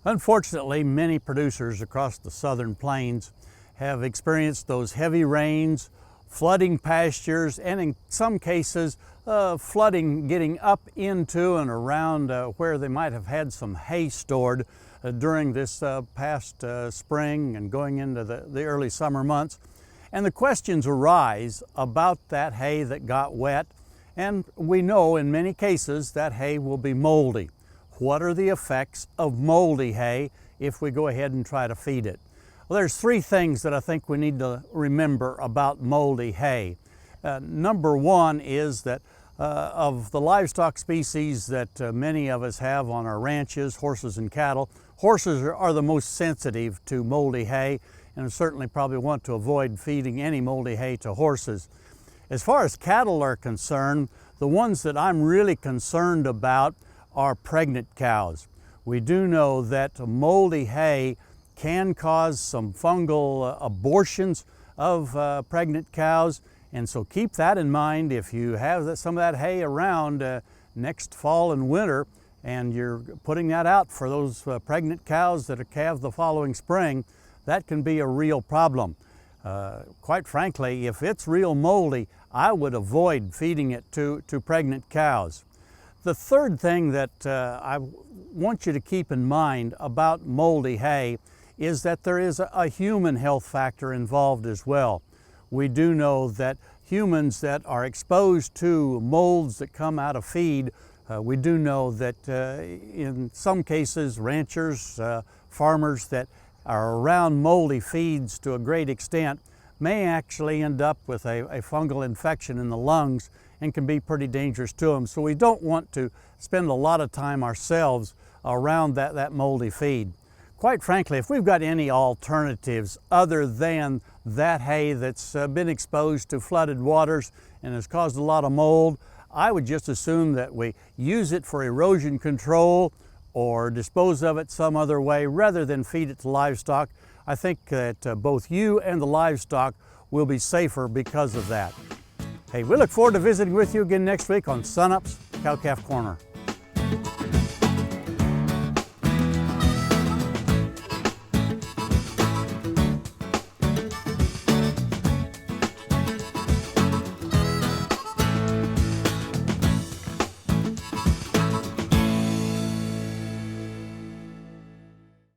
Unfortunately, many producers across the southern plains have experienced those heavy rains, flooding pastures, and in some cases, flooding getting up into and around where they might have had some hay stored during this past spring and going into the early summer months. And the questions arise about that hay that got wet, and we know in many cases that hay will be moldy. What are the effects of moldy hay if we go ahead and try to feed it? Well, there's three things that I think we need to remember about moldy hay. Number one is that of the livestock species that many of us have on our ranches, horses and cattle, horses are the most sensitive to moldy hay, and certainly probably want to avoid feeding any moldy hay to horses. As far as cattle are concerned, the ones that I'm really concerned about are pregnant cows. We do know that moldy hay can cause some fungal abortions of pregnant cows, and so keep that in mind if you have some of that hay around next fall and winter and you're putting that out for those pregnant cows that are calved the following spring. That can be a real problem. Quite frankly, if it's real moldy, I would avoid feeding it to pregnant cows. The third thing that I want you to keep in mind about moldy hay is that there is a human health factor involved as well. We do know that humans that are exposed to molds that come out of feed, we do know that in some cases ranchers, farmers that are around moldy feeds to a great extent may actually end up with a fungal infection in the lungs and can be pretty dangerous to them. So we don't want to spend a lot of time ourselves around that moldy feed. Quite frankly, if we've got any alternatives other than that hay that's been exposed to flooded waters and has caused a lot of mold, I would just assume that we use it for erosion control or dispose of it some other way rather than feed it to livestock. I think that both you and the livestock will be safer because of that. Hey, we look forward to visiting with you again next week on Sun Up's Cow Calf Corner.